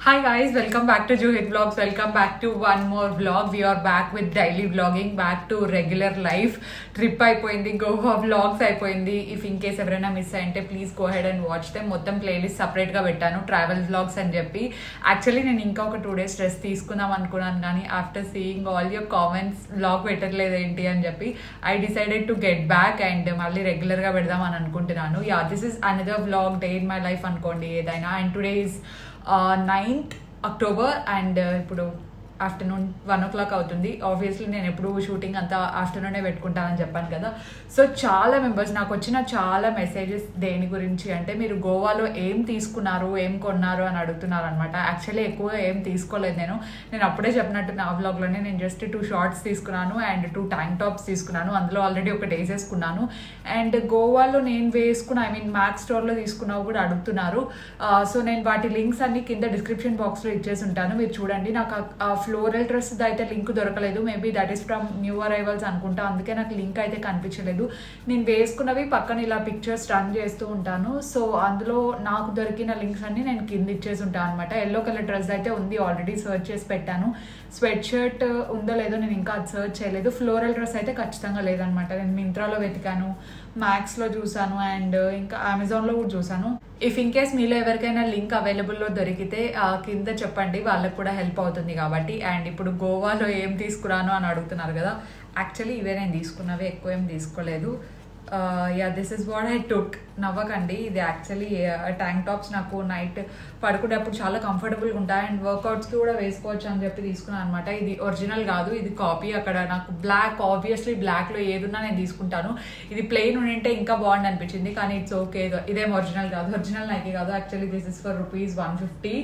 Hi guys, welcome back to Juhit Vlogs. Welcome back to one more vlog. We are back with daily vlogging, back to regular life. Trip అయిపోయింది, Goa vlogs అయిపోయింది. If in case ఎవరైనా miss అయింటే please go ahead and watch them. మొత్తం playlist సపరేట్గా పెట్టాను, travel vlogs అని చెప్పి. Actually నేను ఇంకా ఒక 2 days రెస్ట్ తీసుకుందాం అనుకున్నాను, కానీ after seeing all your comments vlog పెట్టట్లేదు ఏంటి అని చెప్పి I decided to get back and మళ్ళీ రెగ్యులర్గా పెడదాం అని అనుకుంటున్నాను. Yeah, this is another vlog, day in my life అనుకోండి ఏదైనా. And today is 9th October and ఇప్పుడు ఆఫ్టర్నూన్ 1 o'clock అవుతుంది. ఆబ్వియస్లీ నేను ఎప్పుడు షూటింగ్ అంతా ఆఫ్టర్నూనే పెట్టుకుంటానని చెప్పాను కదా. సో చాలా మెంబర్స్ నాకు వచ్చిన చాలా మెసేజెస్ దేని గురించి అంటే, మీరు గోవాలో ఏం తీసుకున్నారు, ఏం కొన్నారు అని అడుగుతున్నారు అనమాట. యాక్చువల్లీ ఎక్కువగా ఏం తీసుకోలేదు నేను అప్పుడే చెప్పినట్టు నా వ్లాగ్లోనే నేను జస్ట్ 2 షార్ట్స్ తీసుకున్నాను అండ్ 2 ట్యాంక్ టాప్స్ తీసుకున్నాను. అందులో ఆల్రెడీ ఒకటి వేసేసుకున్నాను. అండ్ గోవాలో నేను వేసుకున్న మ్యాక్స్ స్టోర్లో తీసుకున్నావు కూడా అడుగుతున్నారు. సో నేను వాటి లింక్స్ అన్ని కింద డిస్క్రిప్షన్ బాక్స్లో ఇచ్చేసి ఉంటాను, మీరు చూడండి. నాకు ఫ్లోరల్ డ్రెస్ అయితే లింక్ దొరకలేదు, maybe that is from new arrivals అనుకుంటా, అందుకే నాకు లింక్ అయితే కనిపించలేదు. నేను వేసుకున్నవి పక్కన ఇలా పిక్చర్స్ రన్ చేస్తూ ఉంటాను. సో అందులో నాకు దొరికిన లింక్స్ అన్ని నేను కింద ఇచ్చేసి ఉంటాను అనమాట. ఎల్లో కలర్ డ్రెస్ అయితే ఉంది, ఆల్రెడీ సర్చ్ చేసి పెట్టాను. స్వెట్ షర్ట్ ఉందో లేదో నేను ఇంకా అది సర్చ్ చేయలేదు. ఫ్లోరల్ డ్రెస్ అయితే ఖచ్చితంగా లేదనమాట. నేను మింత్రాలో వెతికాను, మ్యాక్స్లో చూసాను అండ్ ఇంకా అమెజాన్లో కూడా చూసాను. ఇఫ్ ఇన్ కేస్ మీలో ఎవరికైనా లింక్ అవైలబుల్లో దొరికితే కింద చెప్పండి, వాళ్ళకు కూడా హెల్ప్ అవుతుంది కాబట్టి. అండ్ ఇప్పుడు గోవాలో ఏం తీసుకురాను అని అడుగుతున్నారు కదా. యాక్చువల్లీ ఇవే నేను తీసుకున్నవి, ఎక్కువ ఏం తీసుకోలేదు. Yeah, this is what I took. నవ్వకండి, ఇది యాక్చువల్లీ ట్యాంక్ టాప్స్ నాకు నైట్ పడుకునేటప్పుడు చాలా కంఫర్టబుల్గా ఉంటాయి అండ్ వర్కౌట్స్కి కూడా వేసుకోవచ్చు అని చెప్పి తీసుకున్నాను అనమాట. ఇది ఒరిజినల్ కాదు, ఇది కాపీ. అక్కడ నాకు బ్లాక్, ఆబ్వియస్లీ బ్లాక్లో ఏదున్నా నేను తీసుకుంటాను. ఇది ప్లెయిన్ ఉంటే ఇంకా బాగుంది అనిపించింది, కానీ ఇట్స్ ఓకే. ఇదేం ఒరిజినల్ కాదు, ఒరిజినల్ నైకి కాదు. Actually this is for ₹150.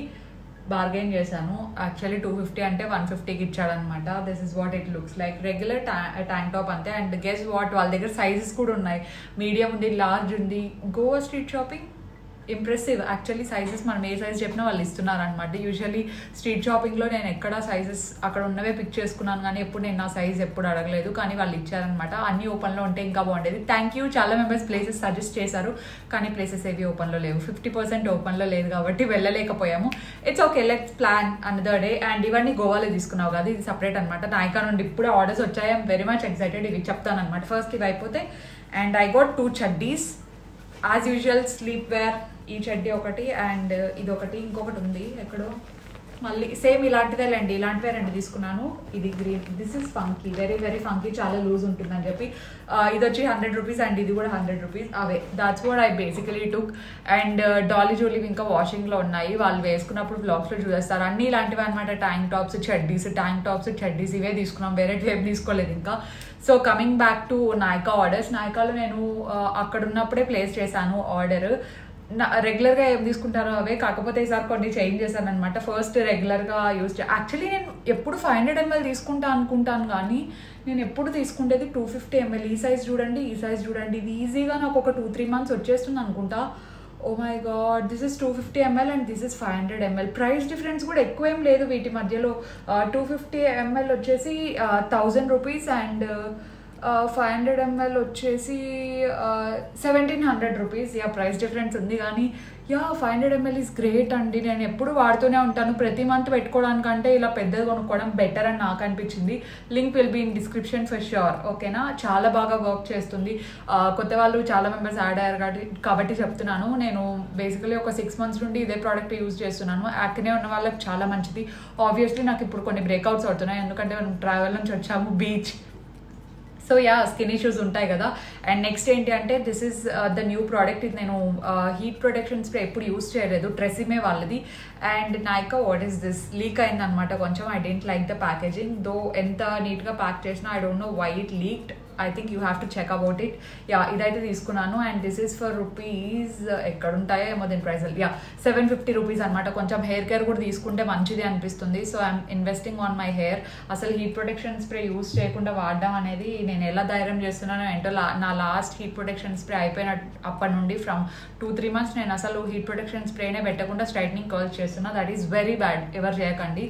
Bargain చేశాను. యాక్చువల్లీ 250 అంటే 150కి ఇచ్చాడనమాట. This is what it looks like, regular tank top అంతే. అండ్ గెస్ వాట్, వాళ్ళ దగ్గర సైజెస్ కూడా ఉన్నాయి. మీడియం ఉంది, లార్జ్ ఉంది. Goa street shopping impressive. Actually sizes మనం ఏ సైజ్ చెప్పినా వాళ్ళు ఇస్తున్నారు అనమాట. యూజువల్లీ స్ట్రీట్ షాపింగ్లో నేను ఎక్కడ సైజెస్ అక్కడ ఉన్నవే పిక్ చేసుకున్నాను, కానీ ఎప్పుడు నేను నా సైజ్ ఎప్పుడు అడగలేదు, కానీ వాళ్ళు ఇచ్చారనమాట. అన్ని ఓపెన్లో ఉంటే ఇంకా బాగుండేది. థ్యాంక్ యూ, చాలా మెంబర్స్ ప్లేసెస్ సజెస్ట్ చేశారు, కానీ ప్లేసెస్ ఏవి ఓపెన్లో లేవు. 50% ఓపెన్లో లేదు కాబట్టి వెళ్ళలేకపోయాము. It's okay, let's plan another day. And ఇవన్నీ గోవాలో తీసుకున్నావు కదా, ఇది సపరేట్ అనమాట. నాయకా నుండి ఇప్పుడే ఆర్డర్స్ వచ్చాయి. I'm very much excited. ఇవి చెప్తాను అనమాట. ఫస్ట్ ఇవి అయిపోతే అండ్ ఐ గోట్ 2 చడ్డీస్ యాజ్ యూజువల్, స్లీప్ వేర్. ఈ చడ్డీ ఒకటి అండ్ ఇది ఒకటి, ఇంకొకటి ఉంది ఎక్కడో మళ్ళీ సేమ్ ఇలాంటిదేలేండి, ఇలాంటివే 2 తీసుకున్నాను. ఇది green, this is funky, very very funky, చాలా లూజ్ ఉంటుందని చెప్పి. ఇది వచ్చి ₹100 అండ్ ఇది కూడా ₹100. అవే, that's what I basically took. And Dolly Julie ఇంకా వాషింగ్లో ఉన్నాయి, వాళ్ళు వేసుకున్నప్పుడు బ్లాగ్స్లో చూసేస్తారు. అన్ని ఇలాంటివి అనమాట. ట్యాంక్ టాప్స్, చడ్డీస్, ట్యాంక్ టాప్స్, చడ్డీస్ ఇవే తీసుకున్నాం, వేరే ఏం తీసుకోలేదు ఇంకా. So coming back to Nykaa orders. నాయకాలో నేను అక్కడ ఉన్నప్పుడే ప్లేస్ చేశాను ఆర్డర్. రెగ్యులర్గా ఏం తీసుకుంటారో అవే, కాకపోతే ఈసారి కొన్ని చేంజ్ చేశాను అనమాట. ఫస్ట్ రెగ్యులర్గా యాక్చువల్లీ నేను ఎప్పుడు 500 ml తీసుకుంటా అనుకుంటాను, కానీ నేను ఎప్పుడు తీసుకుంటేది 250 ml. ఈ సైజ్ చూడండి, ఈ సైజ్ చూడండి. ఇది ఈజీగా నాకు ఒక 2-3 months వచ్చేస్తుంది అనుకుంటా. Oh my God, this is 250 ml and this is 500 ml. Price difference కూడా ఎక్కువ ఏం లేదు వీటి మధ్యలో. 250 ml వచ్చేసి ₹1000 అండ్ 500 ml వచ్చేసి ₹1700. యా, ప్రైస్ డిఫరెన్స్ ఉంది, కానీ యా 500 ml ఈజ్ గ్రేట్ అండి. నేను ఎప్పుడు వాడుతూనే ఉంటాను. ప్రతి మంత్ పెట్టుకోవడానికంటే ఇలా పెద్దది కొనుక్కోవడం బెటర్ అని నాకు అనిపించింది. Link will be in description for sure, ఓకేనా. చాలా బాగా వర్క్ చేస్తుంది. కొత్త వాళ్ళు చాలా మెంబర్స్ యాడ్ అయ్యారు కాబట్టి చెప్తున్నాను. నేను బేసికలీ ఒక 6 months నుండి ఇదే ప్రోడక్ట్ యూజ్ చేస్తున్నాను. యాక్నే ఉన్న వాళ్ళకి చాలా మంచిది. ఆబ్వియస్లీ నాకు ఇప్పుడు కొన్ని బ్రేక్అవుట్స్ అవుతున్నాయి, ఎందుకంటే మనం ట్రావెల్ నుంచి వచ్చాము, beach. So yeah, skin issues ఉంటాయి కదా. అండ్ నెక్స్ట్ ఏంటి అంటే, this is the new product. ఇది నేను హీట్ ప్రొటెక్షన్ స్ప్రే ఎప్పుడు యూస్ చేయలేదు, ట్రెసిమే వాళ్ళది. And Nykaa, what is this, leak అయిందనమాట కొంచెం. I didn't like the packaging, though ఎంత నీట్గా ప్యాక్ చేసినా I don't know why it leaked. I think you have to check about it. Yeah, ఇదైతే తీసుకున్నాను. And this is for rupees, ఎక్కడ ఉంటాయో ఏమో దీని ప్రైజులు. యా, ₹750 అనమాట. కొంచెం హెయిర్ కేర్ కూడా తీసుకుంటే మంచిది అనిపిస్తుంది. So I'm investing on my hair. అసలు హీట్ ప్రొటెక్షన్ స్ప్రే యూస్ చేయకుండా వాడడం అనేది నేను ఎలా ధైర్యం చేస్తున్నానో ఏంటో. నా లాస్ట్ హీట్ ప్రొటెక్షన్ స్ప్రే అయిపోయిన అప్పటి నుండి ఫ్రమ్ 2-3 months నేను అసలు హీట్ ప్రొటెక్షన్ స్ప్రేనే పెట్టకుండా స్ట్రైట్నింగ్ కర్ల్స్ చేస్తున్నా. దట్ ఈస్ వెరీ బ్యాడ్, ఎవరు చేయకండి.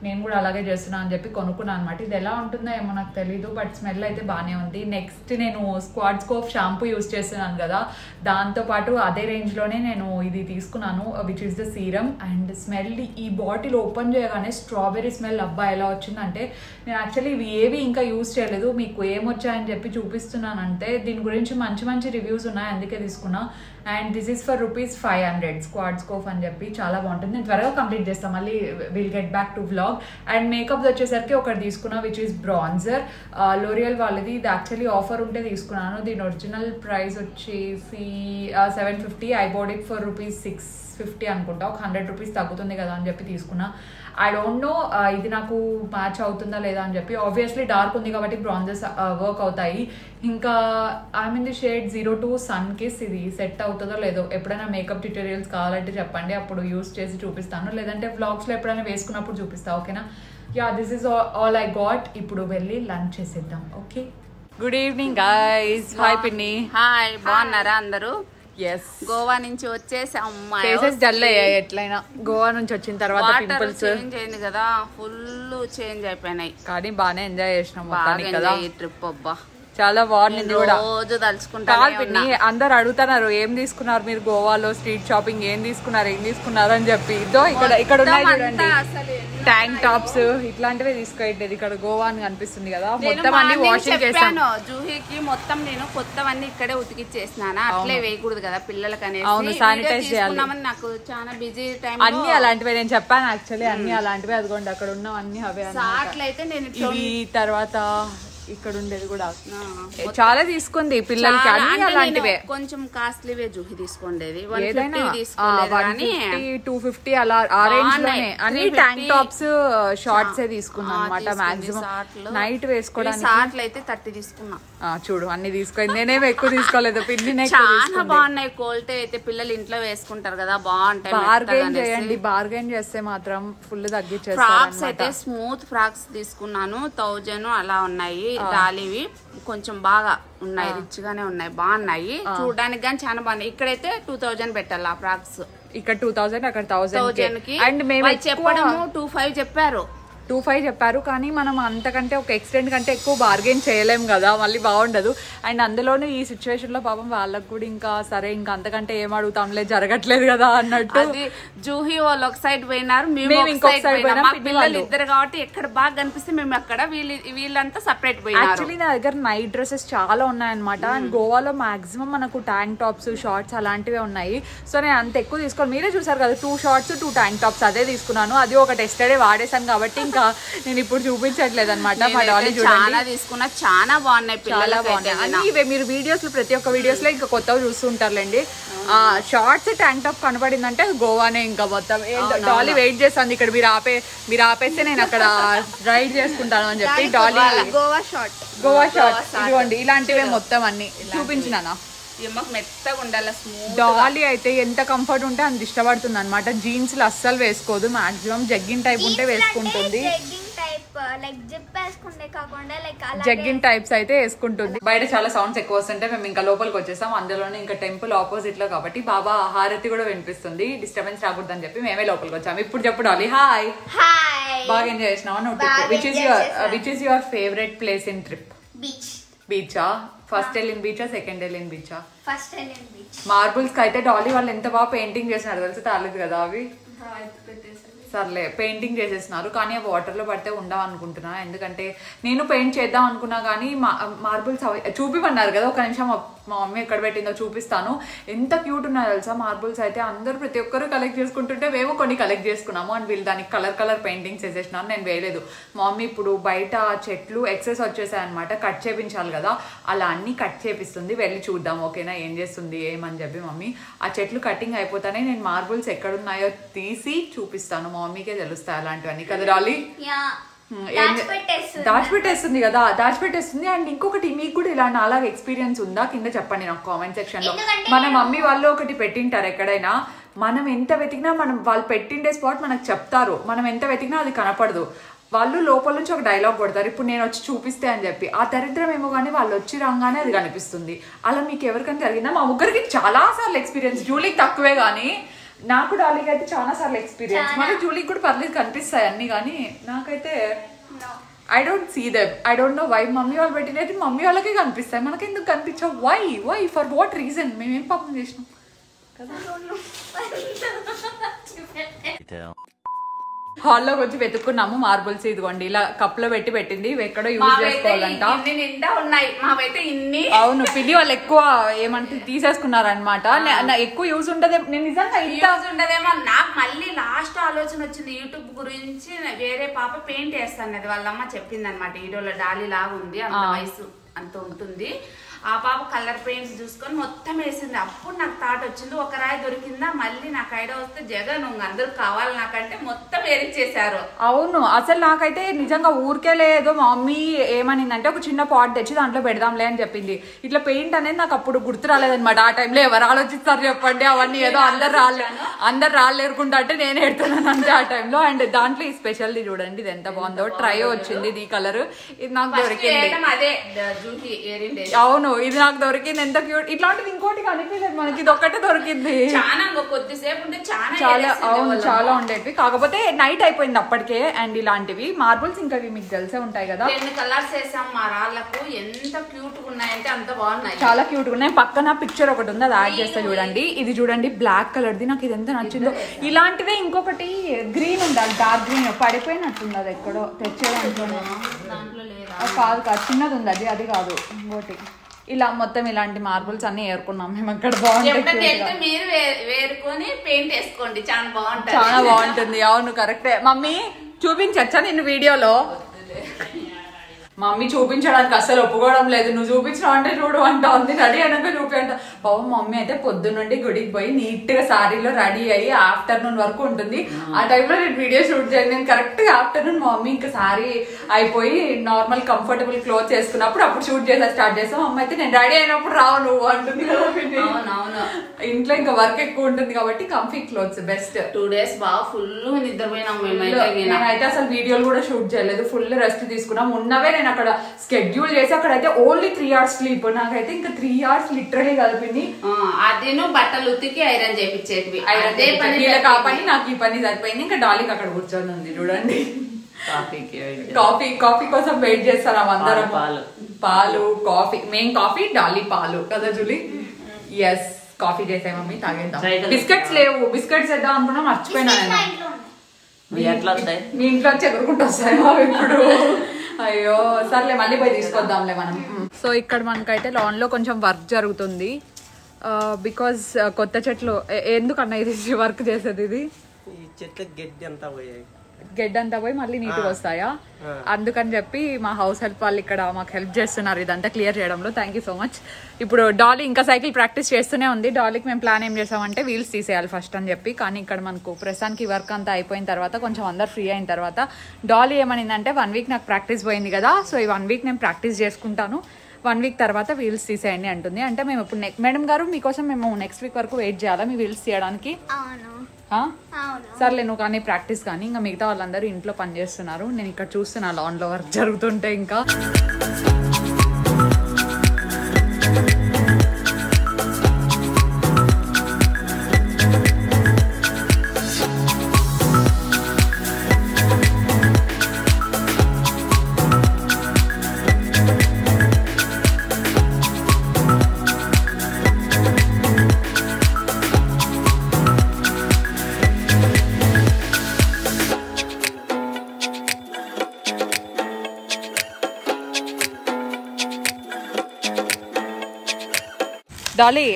నేను కూడా అలాగే చేస్తున్నాను అని చెప్పి కొనుక్కున్నాను అనమాట. ఇది ఎలా ఉంటుందో ఏమో నాకు తెలీదు, బట్ స్మెల్ అయితే బాగానే ఉంది. నెక్స్ట్ నేను స్క్వాడ్స్కోప్ షాంపూ యూస్ చేస్తున్నాను కదా, దాంతోపాటు అదే రేంజ్లోనే నేను ఇది తీసుకున్నాను, which is the serum. And smell, ఈ బాటిల్ ఓపెన్ చేయగానే స్ట్రాబెర్రీ స్మెల్ అబ్బా ఎలా వచ్చిందంటే, నేను యాక్చువల్లీ ఇవి ఏవి ఇంకా యూస్ చేయలేదు, మీకు ఏమొచ్చాయని చెప్పి చూపిస్తున్నాను అంతే. దీని గురించి మంచి మంచి రివ్యూస్ ఉన్నాయి, అందుకే తీసుకున్నా. అండ్ దిస్ ఈస్ ఫర్ ₹500 స్క్వాడ్స్కోప్ అని చెప్పి, చాలా బాగుంటుంది. నేను త్వరగా కంప్లీట్ చేస్తాను, మళ్ళీ will get back to vlog. And makeup వచ్చేసరికి ఒకటి తీసుకున్నా, విచ్ ఈస్ బ్రాన్జర్, లోరియల్ వాళ్ళది. ఇది యాక్చువల్లీ ఆఫర్ ఉంటే తీసుకున్నాను. దీని ఒరిజినల్ ప్రైస్ వచ్చేసి $750, ఐ బాట్ ఇట్ ఫర్ ₹650 అనుకుంటా, ఒక ₹100 తగ్గుతుంది కదా అని చెప్పి తీసుకున్నా. ఐ డోంట్ నో ఇది నాకు మ్యాచ్ అవుతుందా లేదా అని చెప్పి. ఆబ్వియస్లీ డార్క్ ఉంది కాబట్టి బ్రాంజెస్ వర్క్ అవుతాయి. ఇంకా I mean the shade 02 sun kiss, ఇది సెట్ అవుతుందో లేదో. ఎప్పుడైనా మేకప్ ట్యూటోరియల్స్ కావాలంటే చెప్పండి, అప్పుడు యూస్ చేసి చూపిస్తాను, లేదంటే వ్లాగ్స్లో ఎప్పుడైనా వేసుకున్నప్పుడు చూపిస్తాను, ఓకేనా? Yeah, this is all I got. ఇప్పుడు వెళ్ళి లంచ్ చేసేద్దాం. Okay, good evening guys. Hi పిన్ని. హాయ్, బాగున్నారా అందరూ? ఎస్, గోవా నుంచి వచ్చేసాం. ఫేసెస్ డల్ అయ్యాయి ఎట్లయినా, గోవా నుంచి వచ్చిన తర్వాత పింపుల్స్ చేంజ్ అయింది కదా, ఫుల్ చేంజ్ అయిపోయినాయి. కానీ బాగానే ఎంజాయ్ చేసినాం కదా ఈ ట్రిప్. అబ్బా చాలా బాగుంది కూడా. రోజు తలుచుకుంటా. అందరు అడుగుతున్నారు ఏం తీసుకున్నారు మీరు గోవాలో, స్ట్రీట్ షాపింగ్ ఏం తీసుకున్నారు అని చెప్పి. ఇదో ఇక్కడ ఉన్నాయి చూడండి, ట్యాంక్ టాప్స్ ఇట్లాంటివే తీసుకోవట్లేదు. ఇక్కడ గోవా అని కనిపిస్తుంది కదా, మొత్తం అన్ని వాషింగ్ చేశాను. జూహీకి మొత్తం నేను కొత్తవన్నీ ఇక్కడే ఉతికిచ్చేసినాను, అట్లే వేయకూడదు కదా పిల్లలకి అనేది. అవును, శానిటైజ్ చేయాలి. నాకు చాలా బిజీ టైం, అన్ని అలాంటివే నేను చెప్పాను యాక్చువల్లీ, అన్ని అలాంటివే. అదిగోండి అక్కడ ఉన్నవన్నీ అవే. అట్లయితే నేను ఇవి తర్వాత ఇక్కడ ఉండేది కూడా చాలా తీసుకుంది పిల్లలకి, అన్ని అలాంటివే. కొంచెం కాస్ట్లీవే జూహి తీసుకోండేది, ఏదైనా 250 అలా ఆ రేంజ్ లోనే. అన్ని ట్యాంక్ టాప్స్ షార్ట్స్ తీసుకున్నాం అనమాట, మాక్సిమం నైట్ వేసుకోవడానికి. షార్ట్లు అయితే 30 తీసుకున్నా. చూడు అన్ని తీసుకుంది, నేనేమో ఎక్కువ తీసుకోలేదు. పిన్ని చాలా బాగున్నాయి, క్వాలిటీ అయితే పిల్లలు ఇంట్లో వేసుకుంటారు కదా, బాగుంటాయి. బార్గెన్ చేయండి, బార్గెన్ చేస్తే మాత్రం ఫుల్ తగ్గించేస్తారు. ఫ్రాక్స్ అయితే స్మూత్ ఫ్రాక్స్ తీసుకున్నాను, 1000 అలా ఉన్నాయి. డాలీవి కొంచెం బాగా ఉన్నాయి, రిచ్ గానే ఉన్నాయి, బాగున్నాయి చూడడానికి కానీ చాలా బాగున్నాయి. ఇక్కడైతే 2000 పెట్టాలి ఆ ఫ్రాక్స్. ఇక్కడ 2000, అక్కడ 1000 కి. అండ్ మేము చెప్పడము 25 చెప్పారు, 25 చెప్పారు. కానీ మనం అంతకంటే ఒక ఎక్స్టెంట్ కంటే ఎక్కువ బార్గెన్ చేయలేం కదా, మళ్ళీ బాగుండదు. అండ్ అందులోనూ ఈ సిచ్యువేషన్ లో పాపం వాళ్ళకు కూడా ఇంకా సరే ఇంకా అంతకంటే ఏం అడుగుతాంలే, జరగట్లేదు కదా అన్నట్టు. జూహీ వాళ్ళు ఒక సైడ్ పోయినారు, మేము ఇంకొక సైడ్ పోయినాం. పిల్లలు ఇద్దరు కాబట్టి ఎక్కడ బాగా కనిపిస్తే మేము అక్కడ, వీళ్ళంతా సపరేట్ పోయినారు. యాక్చువల్లీ నా దగ్గర నైట్ డ్రెస్సెస్ చాలా ఉన్నాయన్నమాట. అండ్ గోవాలో మాక్సిమం మనకు ట్యాంక్ టాప్స్, షార్ట్స్ అలాంటివే ఉన్నాయి. సో నేను అంత ఎక్కువ తీసుకోవాలి. మీరే చూసారు కదా, 2 షార్ట్స్ 2 ట్యాంక్ టాప్స్ అదే తీసుకున్నాను. అది ఒకటి ఎస్టర్డే వాడేసాను కాబట్టి ఇంకా నేను ఇప్పుడు చూపించట్లేదు అనమాట. మా డాలీ చూడండి తీసుకున్నా, చాలా బాగున్నాయి, చాలా బాగున్నాయి. అన్ని ఇవే మీరు వీడియోస్ లో, ప్రతి ఒక్క వీడియోస్ లో ఇంకా కొత్తగా చూస్తుంటారులేండి. షార్ట్స్ ట్యాంక్ టాప్ కనపడిందంటే గోవానే ఇంకా మొత్తం. డాలీ వెయిట్ చేస్తాను ఇక్కడ, మీరు ఆపేస్తే నేను అక్కడ రైడ్ చేసుకుంటాను అని చెప్పి. డాలీ గోవా షార్ట్ ఇదిగోండి, ఇలాంటివే మొత్తం అన్ని చూపించినానా. మెత్తగా ఉండాలి. డాలీ అయితే ఎంత కంఫర్ట్ ఉంటే అంత ఇష్టపడుతుంది అనమాట. జీన్స్ లో అస్సలు వేసుకోదు, మాక్సిమం జగ్గిన్ టైప్ ఉంటే వేసుకుంటుంది. జగ్గిన్ టైప్స్ అయితే వేసుకుంటుంది. బయట చాలా సౌండ్స్ ఎక్కువ వస్తుంటే మేము ఇంకా లోపలికి వచ్చేసాం. అందులోనే ఇంకా టెంపుల్ ఆపోజిట్ లో కాబట్టి బాబా హారతి కూడా వినిపిస్తుంది, డిస్టర్బెన్స్ రాకూడదని చెప్పి మేమే లోపలికి వచ్చాము. ఇప్పుడు చెప్పు డాలీ. హాయ్. బాగా ఎంజాయ్ చేసినావా నువ్వు? Which is your favourite place in trip? బీచా? ఫస్ట్ వెళ్ళిన బీచా, సెకండ్ వెళ్ళిన బీచా? ఫస్ట్ వెళ్ళిన బీచ్. మార్బుల్స్ కి అయితే డాలీ వాళ్ళు ఎంత బాగా పెయింటింగ్ చేసినారు తెలుసు, తాలేదు కదా అవి. సర్లే పెయింటింగ్ చేసేసినారు, కానీ ఆ వాటర్లో పడితే ఉండవు అనుకుంటున్నా. ఎందుకంటే నేను పెయింట్ చేద్దాం అనుకున్నా కానీ మార్బుల్స్ చూపిమన్నారు కదా, ఒక నిమిషం మా మమ్మీ ఎక్కడ పెట్టిందో చూపిస్తాను. ఎంత క్యూట్ ఉన్నాయో తెలుసా మార్బుల్స్ అయితే. అందరూ ప్రతి ఒక్కరు కలెక్ట్ చేసుకుంటుంటే మేము కొన్ని కలెక్ట్ చేసుకున్నాము. అండ్ వీళ్ళు దానికి కలర్ పెయింటింగ్స్ వేసేసినారు, నేను వేయలేదు. మా మమ్మీ ఇప్పుడు బయట చెట్లు ఎక్సెస్ వచ్చేసాయి అనమాట, కట్ చేపించాలి కదా, అలా అన్ని కట్ చేపిస్తుంది. వెళ్ళి చూద్దాం ఓకేనా, ఏం చేస్తుంది ఏమని చెప్పి. మమ్మీ ఆ చెట్లు కటింగ్ అయిపోతానే నేను మార్బుల్స్ ఎక్కడున్నాయో తీసి చూపిస్తాను, మా మమ్మీకే తెలుస్తాయి అలాంటివన్నీ కదా డాలీ. దాచిపెట్టేస్తుంది కదా, దాచిపెట్టేస్తుంది. అండ్ ఇంకొకటి, మీకు కూడా ఇలా అలాగే ఎక్స్పీరియన్స్ ఉందా కింద చెప్పండి నాకు కామెంట్ సెక్షన్ లో. మన మమ్మీ వాళ్ళు ఒకటి పెట్టింటారు ఎక్కడైనా, మనం ఎంత వెతికినా వాళ్ళు పెట్టిండే స్పాట్ మనకు చెప్తారు, మనం ఎంత వెతికినా అది కనపడదు. వాళ్ళు లోపల నుంచి ఒక డైలాగ్ కొడతారు, ఇప్పుడు నేను వచ్చి చూపిస్తే అని చెప్పి. ఆ దరిద్రం ఏమో కానీ వాళ్ళు వచ్చి రాగానే అది కనిపిస్తుంది. అలా మీకు ఎవరికైనా జరిగిందా? మా ముగ్గురికి చాలా సార్లు ఎక్స్పీరియన్స్, జూలీకి తక్కువే కానీ నాకు డాలీకి అయితే చాలా సార్లు ఎక్స్పీరియన్స్, మరి జూలీకి కూడా పర్లేదు కనిపిస్తాయి అన్ని, కానీ నాకైతే I don't see them. I don't know why. Mummy వాళ్ళు పెట్టినట్టు మమ్మీ వాళ్ళకే కనిపిస్తాయి, మనకి ఎందుకు కనిపించవు? Why for what reason? మేమేం పాపం చేసినాం కదా. హాల్లోకి వచ్చి వెతుక్కున్నాము మార్బుల్స్, ఇదిగోండి ఇలా కప్ లో పెట్టింది, ఎక్కడో యూజ్ చేసుకోవాలంట. అవును, పిల్లి వాళ్ళు ఎక్కువ ఏమంటే తీసేసుకున్నారనమాట. ఎక్కువ యూజ్ ఉండదు, నేను నిజంగా యూజ్ ఉండదేమో. నాకు మళ్ళీ లాస్ట్ ఆలోచన వచ్చింది యూట్యూబ్ గురించి. వేరే పాప పెయింట్ వేస్తాను, వాళ్ళమ్మ చెప్పింది అనమాట. వీడియోలో డాలీ లాగా ఉంది, అంత వయసు అంత ఉంటుంది. ఆ పాప కలర్ పెయింట్స్ చూసుకొని మొత్తం వేసింది. అప్పుడు నాకు థాట్ వచ్చింది, ఒక రాయి దొరికిందా, మళ్ళీ నాకు ఐడియా వస్తే జగన్ అందరూ కావాలి నాకంటే మొత్తం చేశారు. అవును, అసలు నాకైతే నిజంగా ఊరికే లేదు. మా మమ్మీ ఏమనిందంటే ఒక చిన్న పాట్ తెచ్చి దాంట్లో పెడదాంలే అని చెప్పింది. ఇట్లా పెయింట్ అనేది నాకు అప్పుడు గుర్తు రాలేదనమాట. ఆ టైంలో ఎవరు ఆలోచిస్తారు చెప్పండి, అవన్నీ ఏదో అందరు రాలేరుకుంటా అంటే నేను ఎడుతున్నాను అంటే ఆ టైంలో. అండ్ దాంట్లో ఈ స్పెషల్ది చూడండి, ఇది ఎంత బాగుందో. ట్రై వచ్చింది, ఇది కలర్, ఇది నాకు దొరికింది. అవును, ఇది నాకు దొరికింది, ఎంత క్యూట్. ఇట్లాంటిది ఇంకోటి కనిపించలేదు మనకి, ఇది ఒక్కటే దొరికింది. చాలా అవును, చాలా ఉండేవి. కాకపోతే నైట్ అయిపోయింది అప్పటికే. అండ్ ఇలాంటివి మార్బుల్స్ ఇంకా మీకు తెలిసే ఉంటాయి కదా, కలర్స్ వేసాం మా రాళ్ళకు. ఎంత క్యూట్ ఉన్నాయంటే అంత బాగున్నాయి, చాలా క్యూట్ ఉన్నాయి. పక్కన పిక్చర్ ఒకటి ఉంది, అది యాడ్ చేస్తా చూడండి. ఇది చూడండి బ్లాక్ కలర్ ది, నాకు ఇది ఎంత నచ్చిందో. ఇలాంటిదే ఇంకొకటి గ్రీన్ ఉండాలి, డార్క్ గ్రీన్, పడిపోయినట్టుంది అది ఎక్కడో తెచ్చేదాంట్లో. కాదు చిన్నది ఉంది అది, అది కాదు ఇంకోటి. ఇలా మొత్తం ఇలాంటి మార్బుల్స్ అన్ని ఏరుకున్నాం మేము అక్కడ. బాగుంటుంది, చాలా బాగుంటుంది. అవును కరెక్టే. మమ్మీ చూపించచ్చా నిన్ను వీడియోలో? మమ్మీ చూపించడానికి అసలు ఒప్పుకోవడం లేదు. నువ్వు చూపించడం అంటే చూడు అంటా ఉంది, రెడీ అయినాక చూపి అంట. పాపం మమ్మీ అయితే పొద్దున్నుండి గుడికి పోయి నీట్ గా శారీలో రెడీ అయ్యి ఆఫ్టర్నూన్ వరకు ఉంటుంది. ఆ టైంలో నేను వీడియో షూట్ చేయను. నేను కరెక్ట్ గా ఆఫ్టర్నూన్ మా మమ్మీ ఇంకా శారీ అయిపోయి నార్మల్ కంఫర్టబుల్ క్లోత్స్ వేసుకున్నప్పుడు అప్పుడు షూట్ చేసా స్టార్ట్ చేస్తాం. అమ్మ అయితే నేను రెడీ అయినప్పుడు రావు నువ్వు అంటుంది కదా. ఇంట్లో ఇంకా వర్క్ ఎక్కువ ఉంటుంది కాబట్టి కంఫీ క్లోత్స్ బెస్ట్. 2 days బాగా ఫుల్ నిద్రపోయినాం. నేనైతే అసలు వీడియోలు కూడా షూట్ చేయలేదు, ఫుల్ రెస్ట్ తీసుకున్నాం. ఉన్నవే నేను అక్కడ స్కెడ్యూల్ చేసి అక్కడైతే ఓన్లీ 3 hours స్లీప్. నాకైతే ఇంకా 3 hours లిటరలీ కలిపింది. అదే బట్టలు ఉతికి ఐరన్ చేయించేటివి, అదే పని కాపని నాకు ఈ పని సరిపోయింది. ఇంకా డాలీకి అక్కడ కూర్చొని ఉంది చూడండి, కాఫీ కోసం వెయిట్ చేస్తాం అందరం. పాలు కాఫీ, మెయిన్ కాఫీ, డాలీ పాలు కదా జూలీ. ఎస్, కాఫీ చేసాయి మమ్మీ, తాగేద్దాం. బిస్కెట్స్ లేవు, బిస్కెట్స్ వేద్దాం అనుకున్నా మర్చిపోయినా నేను. మీ ఇంట్లో వచ్చి ఎగురుకుంటూ వస్తాయో ఇప్పుడు? అయ్యో సర్లే, మళ్ళీ పోయి తీసుకొద్దాంలే మనం. సో ఇక్కడ మనకైతే లాన్ లో కొంచెం వర్క్ జరుగుతుంది. బికాజ్ కొత్త చెట్లు ఎందుకన్నా ఇది వర్క్ చేసేది, ఇది గెడ్డ అంతా పోయి మళ్ళీ నీట్గా వస్తాయా, అందుకని చెప్పి మా హౌస్ హెల్ప్ వాళ్ళు ఇక్కడ మాకు హెల్ప్ చేస్తున్నారు ఇదంతా క్లియర్ చేయడంలో. Thank you so much. ఇప్పుడు డాలీ ఇంకా సైకిల్ ప్రాక్టీస్ చేస్తూనే ఉంది. డాలీకి మేము ప్లాన్ ఏం చేసామంటే వీల్స్ తీసేయాలి ఫస్ట్ అని చెప్పి. కానీ ఇక్కడ మనకు ప్రస్తుతానికి వర్క్ అంతా అయిపోయిన తర్వాత కొంచెం అందరు ఫ్రీ అయిన తర్వాత డాలీ ఏమనిందంటే 1 week నాకు ప్రాక్టీస్ పోయింది కదా, సో ఈ 1 week నేను ప్రాక్టీస్ చేసుకుంటాను, 1 week తర్వాత వీల్స్ తీసేయండి అంటుంది. అంటే మేము ఇప్పుడు మేడం గారు మీకోసం మేము నెక్స్ట్ వీక్ వరకు వెయిట్ చేయాలా మీ వీల్స్ తీయడానికి? సర్లే నువ్వు కానీ ప్రాక్టీస్ కానీ. ఇంకా మిగతా వాళ్ళందరూ ఇంట్లో పని చేస్తున్నారు, నేను ఇక్కడ చూస్తున్నా లాన్లో వర్క్ జరుగుతుంటే. ఇంకా డాలీ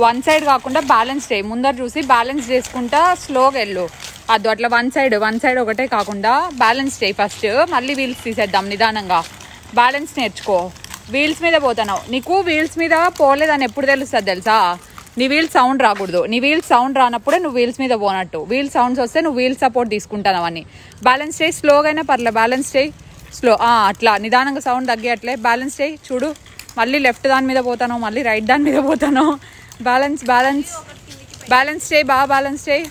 1 side కాకుండా బ్యాలెన్స్ చేయి, ముందర చూసి బ్యాలెన్స్ చేసుకుంటా స్లోగా వెళ్ళు. అది అట్లా వన్ సైడ్ ఒకటే కాకుండా బ్యాలెన్స్ చేయి ఫస్ట్, మళ్ళీ వీల్స్ తీసేద్దాం నిదానంగా. బ్యాలెన్స్ నేర్చుకో. వీల్స్ మీద పోతున్నావు, నీకు వీల్స్ మీద పోలేదని ఎప్పుడు తెలుస్తుంది తెలుసా? నీ వీల్ సౌండ్ రాకూడదు, నీ వీల్ సౌండ్ రానప్పుడే నువ్వు వీల్స్ మీద పోనట్టు. వీల్ సౌండ్స్ వస్తే నువ్వు వీల్ సపోర్ట్ తీసుకుంటావు అని. బ్యాలెన్స్ చేయి, స్లోగా అయినా పర్లే బ్యాలెన్స్ చేయి, స్లో అట్లా నిదానంగా సౌండ్ తగ్గి అట్లే బ్యాలెన్స్ చేయి. చూడు మళ్ళీ లెఫ్ట్ దాని మీద పోతాను, మళ్ళీ రైట్ దాని మీద పోతాను. బ్యాలెన్స్ చేయి, బాగా బ్యాలెన్స్ చేయి.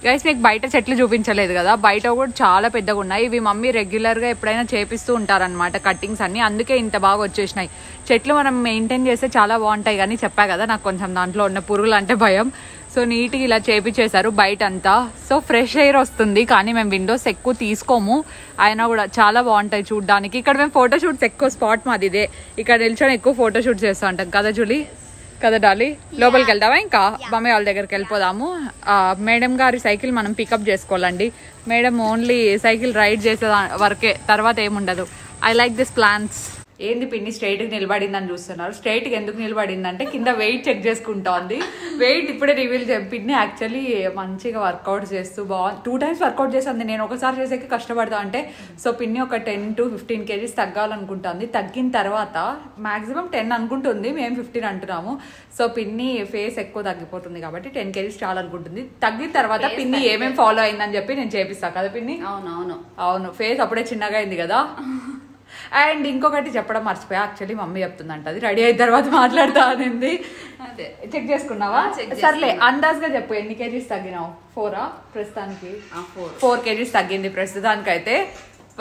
గైస్ మీకు బయట చెట్లు చూపించలేదు కదా, బయట కూడా చాలా పెద్దగా ఉన్నాయి. ఇవి మమ్మీ రెగ్యులర్గా ఎప్పుడైనా చేపిస్తూ ఉంటారనమాట కట్టింగ్స్ అన్ని, అందుకే ఇంత బాగా వచ్చేసినాయి. చెట్లు మనం మెయింటైన్ చేస్తే చాలా బాగుంటాయి, కానీ చెప్పా కదా నాకు కొంచెం దాంట్లో ఉన్న పురుగులు అంటే భయం. సో నీట్గా ఇలా చేపించేశారు బయట అంతా. సో ఫ్రెష్ ఎయిర్ వస్తుంది, కానీ మేము విండోస్ ఎక్కువ తీసుకోము, అయినా కూడా చాలా బాగుంటాయి చూడడానికి. ఇక్కడ మేము ఫోటోషూట్స్ ఎక్కువ స్పాట్ మాది ఇదే, ఇక్కడ నిల్చొని ఎక్కువ ఫోటోషూట్స్ చేస్తూ ఉంటాం కదా జూలీ, కదా డాలి. లోపలికి వెళ్దామా ఇంకా మమ్మీ వాళ్ళ దగ్గరికి వెళ్ళిపోదాము. మేడం గారి సైకిల్ మనం పికప్ చేసుకోవాలండి. మేడం ఓన్లీ సైకిల్ రైడ్ చేసే వరకే, తర్వాత ఏముండదు. I like this plans. ఏంది పిన్ని స్ట్రైట్గా నిలబడిందని చూస్తున్నారు. స్ట్రైట్గా ఎందుకు నిలబడిందంటే కింద వెయిట్ చెక్ చేసుకుంటోంది. వెయిట్ ఇప్పుడే రివీల్ పిన్ని యాక్చువల్లీ మంచిగా వర్కౌట్ చేస్తూ బాగుంది. 2 times వర్కౌట్ చేసింది. నేను ఒకసారి చేసేకి కష్టపడతా అంటే, సో పిన్ని ఒక 10 to 15 kgs తగ్గాలనుకుంటుంది. తగ్గిన తర్వాత మాక్సిమం 10 అనుకుంటుంది, మేము 15 అంటున్నాము. సో పిన్ని ఫేస్ ఎక్కువ తగ్గిపోతుంది కాబట్టి 10 kgs చాలా అనుకుంటుంది. తగ్గిన తర్వాత పిన్ని ఏమేమి ఫాలో అయిందని చెప్పి నేను చేపిస్తాను కదా పిన్ని. అవును ఫేస్ అప్పుడే చిన్నగా అయింది కదా. అండ్ ఇంకొకటి చెప్పడం మర్చిపోయా, యాక్చువల్లీ మమ్మీ చెప్తుందంట, అది రెడీ అయిన తర్వాత మాట్లాడుతా అనింది. అదే చెక్ చేసుకున్నావా? సర్లే అందాజ్గా చెప్పు, ఎన్ని కేజీస్ తగ్గినావు? 4 ప్రస్తుతానికి 4 kgs తగ్గింది ప్రస్తుతానికైతే.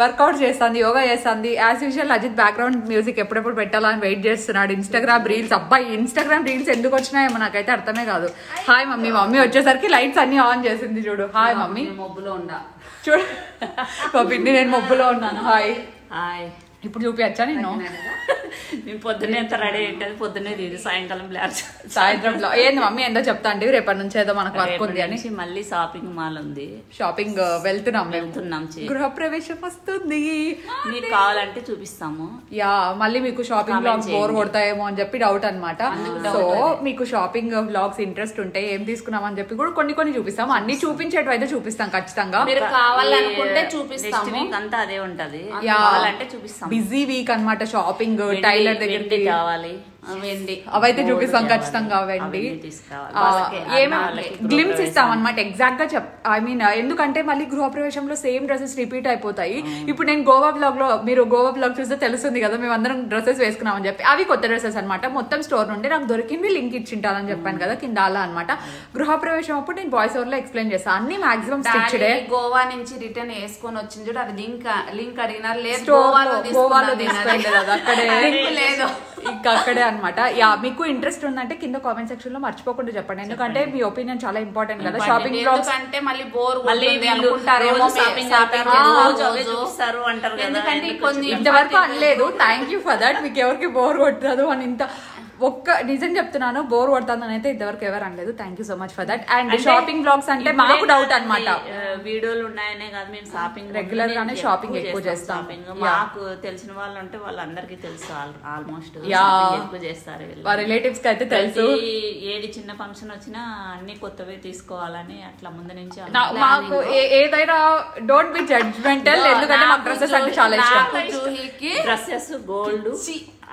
వర్కౌట్ చేస్తుంది, యోగా చేస్తుంది. As usual Ajith background music ఎప్పుడెప్పుడు పెట్టాలని వెయిట్ చేస్తున్నాడు. ఇన్స్టాగ్రామ్ రీల్స్, అబ్బాయి ఇన్స్టాగ్రామ్ రీల్స్ ఎందుకు వచ్చినాయేమో నాకైతే అర్థమే కాదు. Hi mummy. మమ్మీ వచ్చేసరికి లైట్స్ అన్ని ఆన్ చేసింది చూడు. Hi mummy. మబ్బులో ఉండా చూడు మా పిన్ని, నేను మబ్బులో ఉన్నాను. Hi hi. ఇప్పుడు చూపించా నేను. మేము పొద్దున్నే ఎంత రెడీ అయ్యేది, పొద్దున్నే తీది సాయంకాలం సాయంత్రం ఏంది మమ్మీ ఏందో చెప్తా అండి, రేపటి నుంచి ఏదో మనకు వర్క్ ఉంది అని. మళ్ళీ షాపింగ్ మాల్ ఉంది, షాపింగ్ వెళ్తున్నాం. గృహప్రవేశం వస్తుంది, మీకు కావాలంటే చూపిస్తాము. యా మళ్ళీ మీకు షాపింగ్ బ్లాగ్స్ బోర్ కొడతాయేమో అని చెప్పి డౌట్ అనమాట. సో మీకు షాపింగ్ బ్లాగ్స్ ఇంట్రెస్ట్ ఉంటే ఏం తీసుకున్నాం అని చెప్పి కూడా కొన్ని చూపిస్తాం. అన్ని చూపించేటివి అయితే చూపిస్తాం ఖచ్చితంగా. మీరు కావాలనుకుంటే చూపిస్తాము, అంతా అదే ఉంటది. కావాలంటే చూపిస్తాం. బిజీ వీక్ అనమాట షాపింగ్. టైలర్ దగ్గరికి కావాలి, అవైతే చూపిస్తాం ఖచ్చితంగా. వెండి గ్లిమ్స్ ఇస్తాం అనమాట ఎగ్జాక్ట్ గా ఐ మీన్ ఎందుకంటే మళ్ళీ గృహప్రవేశంలో సేమ్ డ్రెస్సెస్ రిపీట్ అయిపోతాయి. ఇప్పుడు నేను గోవా బ్లాగ్ లో, మీరు గోవా బ్లాగ్ చూస్తే తెలుస్తుంది కదా, మేము అందరం డ్రెస్సెస్ వేసుకున్నామని చెప్పి. అవి కొత్త డ్రెస్సెస్ అనమాట. మొత్తం స్టోర్ నుండి నాకు దొరికింది, లింక్ ఇచ్చింటానని చెప్పాను కదా కింద అలా అనమాట. గృహప్రవేశం అప్పుడు నేను వాయిస్ ఓవర్ లో ఎక్స్ప్లెయిన్ చేస్తాను. అన్ని మాక్సిమం స్టిచ్డే. గోవా నుంచి రిటర్న్ వేసుకొని వచ్చింది చూడు, అది లింక్ అడిగినారు లేదు, గోవాలో తీసుకెళ్ళి కదా అక్కడే లేదు, ఇంకా అక్కడే అనమాట. యా మీకు ఇంట్రెస్ట్ ఉందంటే కింద కామెంట్ సెక్షన్ లో మర్చిపోకుండా చెప్పండి, ఎందుకంటే మీ ఒపీనియన్ చాలా ఇంపార్టెంట్ కదా. షాపింగ్ బ్లాగ్స్ అంటే మళ్ళీ బోర్ ఇంతవరకు అనలేదు. Thank you for that. మీకు ఎవరికి బోర్ కొట్టదు అని ఇంత ఒక్క నిజం చెప్తున్నాను, బోర్ కొడుతుందని అయితే ఇంతవరకు ఎవరు అనలేదు. Thank you so much for that. And shopping blogs అంటే మాకు డౌట్ అనమాట. వీడియోలు ఉన్నాయనే కాదు, మేము షాపింగ్ రెగ్యులర్ గానే షాపింగ్ ఎక్కువ చేస్తాం. మాకు తెలిసిన వాళ్ళు ఉంటే వాళ్ళందరికీ తెలుసు, ఆల్మోస్ట్ ఎక్కువ చేస్తారు. రిలేటివ్స్ కి అయితే తెలుసు. ఏది చిన్న ఫంక్షన్ వచ్చినా అన్ని కొత్తవే తీసుకోవాలని అట్లా ముందు నుంచి మాకు ఏదైనా డోంట్ బి జడ్జ్మెంటల్, ఎందుకంటే మాకు డ్రెస్సెస్ అంటే చాలా ఇష్టం. డ్రెస్సెస్ గోల్డ్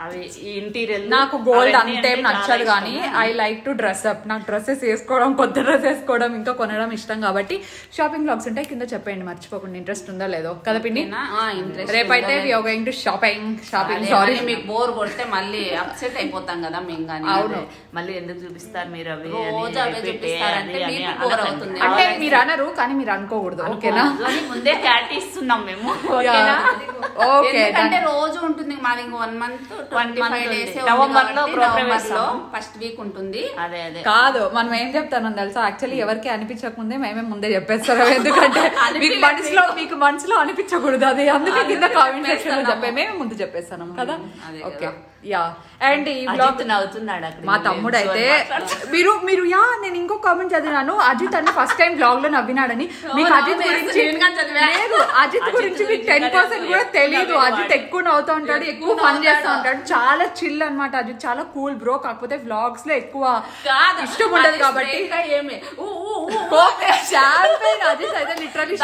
అవి ఇంటీరియర్. నాకు గోల్డ్ అంతేం నచ్చదు, కానీ I like to dress up. నాకు డ్రెస్సెస్ వేసుకోవడం, కొత్త డ్రెస్ వేసుకోవడం, ఇంకా కొనడం ఇష్టం కాబట్టి షాపింగ్ బ్లాగ్స్ ఉంటాయి కింద చెప్పండి మర్చిపోకుండా. ఇంట్రెస్ట్ ఉందో లేదో కదా పిన్ని? రేపైతే we are going to shopping. Sorry మీకు బోర్ కొడితే మళ్ళీ అప్సెట్ అయిపోతాం కదా మేము. కానీ అవును, మళ్ళీ ఎందుకు చూపిస్తారు మీరు అవి, అంటే మీరు అనరు కానీ మీరు అనుకోకూడదు, ఓకేనా? ముందే క్యాట్ ఇస్తున్నాం మేము. ఓకే, అంటే రోజు ఉంటుంది మాది 1 month 25 days నవంబర్ లో ఫస్ట్ వీక్ ఉంటుంది. అదే అదే కాదు, మనం ఏం చెప్తాను తెలుసా, యాక్చువల్లీ ఎవరికి అనిపించకముందే మేమే ముందే చెప్పేస్తాం, ఎందుకంటే మీకు మనసులో అనిపించకూడదు అది. అందుకే కింద కామెంట్ సెక్షన్ లో చెప్పే మేమే ముందు చెప్పేస్తాను కదా. Okay yeah. అండ్ ఈ బ్లాగ్ నవ్వుతున్నాడు మా తమ్ముడు అయితే, మీరు యా నేను ఇంకో కామెంట్ చదివినాను, అజిత్ అన్న ఫస్ట్ టైం బ్లాగ్ లో నవ్వినాడని. మీకు అజిత్ గురించి లేదు, అజిత్ గురించి మీకు 10% కూడా తెలీదు. అజిత్ ఎక్కువ నవ్వుతూ ఉంటాడు, ఎక్కువ ఫన్ చేస్తూ ఉంటాడు, చాలా చిల్ అనమాట. అజిత్ చాలా కూల్ బ్రో, కాకపోతే వ్లాగ్స్ లో ఎక్కువ ఇష్టం ఉండదు కాబట్టి. షాంపైన్ అజిత్ అయితే లిటరలీ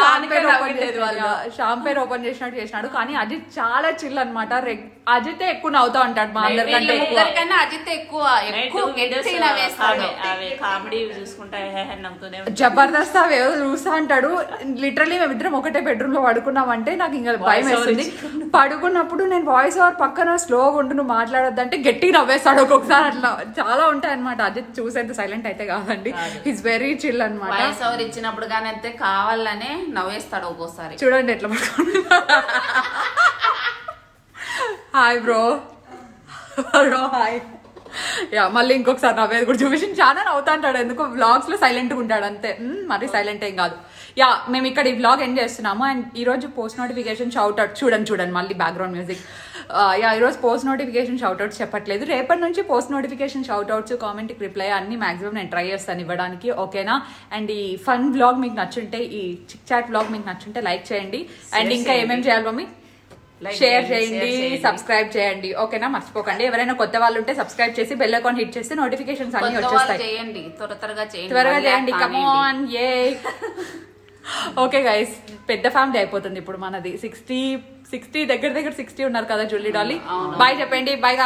షాంపైన్ ఓపెన్ చేసినట్టు చేసినాడు, కానీ అజిత్ చాలా చిల్ అనమాట. అజిత్ ఎక్కువ నవ్వుతూ ఉంటాడు నవ్వేస్తాడు మా అందరికంటే ఎక్కువ. అందరికన్నా అజిత్ ఎక్కువ గట్టిగా నవ్వేస్తాడు. కామెడీ చూసుకుంటా నవ్వుతూనే జబర్దస్త్ అవి ఏదో చూస్తా అంటాడు. లిటరలీ మేమిద్దరం ఒకటే బెడ్రూమ్ లో పడుకున్నామంటే నాకు ఇంకా భయం వేస్తుంది. పడుకున్నప్పుడు నేను వాయిస్ ఓవర్ పక్కన స్లోగా ఉంటూ నువ్వు మాట్లాడొద్దంటే గట్టిగా నవ్వేస్తాడు ఒక్కొక్కసారి. అట్లా చాలా ఉంటాయి అనమాట. అజిత్ చూసేంత సైలెంట్ అయితే కాదండి, ఈస్ వెరీ చిల్ అనమాట. వాయిస్ ఓవర్ ఇచ్చినప్పుడు కానీ అంతే కావాలనే నవ్వేస్తాడు ఒక్కోసారి. చూడండి ఎట్లా పడుకోండి. Hi bro. హాయ్. యా మళ్ళీ ఇంకొకసారి నవ్వేది కూడా చూపించి చాలా నవ్వుతా అంటాడు. ఎందుకు వ్లాగ్స్ లో సైలెంట్గా ఉంటాడు అంతే, మరి సైలెంట్ ఏం కాదు. యా మేము ఇక్కడ ఈ వ్లాగ్ ఎండ్ చేస్తున్నాము. అండ్ ఈరోజు పోస్ట్ నోటిఫికేషన్ షౌట్ అవుట్ చూడండి మళ్ళీ బ్యాక్గ్రౌండ్ మ్యూజిక్. యా ఈరోజు పోస్ట్ నోటిఫికేషన్ షౌట్ అవుట్స్ చెప్పట్లేదు. రేపటి నుంచి పోస్ట్ నోటిఫికేషన్ షౌట్ అవుట్స్, కామెంట్కి రిప్లై అన్ని మాక్సిమం నేను ట్రై చేస్తాను ఇవ్వడానికి, ఓకేనా? అండ్ ఈ ఫన్ వ్లాగ్ మీకు నచ్చుంటే, ఈ చిక్ చాట్ వ్లాగ్ మీకు నచ్చుంటే లైక్ చేయండి. అండ్ ఇంకా ఏమేమి చేయాలి మమ్మీ? షేర్ చేయండి, సబ్స్క్రైబ్ చేయండి, ఓకేనా? మర్చిపోకండి. ఎవరైనా కొత్త వాళ్ళు ఉంటే సబ్స్క్రైబ్ చేసి బెల్ ఐకాన్ హిట్ చేస్తే నోటిఫికేషన్స్ అన్ని వచ్చేస్తాయి. త్వరగా చేయండి, come on. A okay guys, పెద్ద ఫ్యామిలీ అయిపోతుంది ఇప్పుడు మనది. 60 దగ్గర 60 ఉన్నారు కదా జుల్లీ డాలీ. బాయ్ చెప్పండి. బాయ్.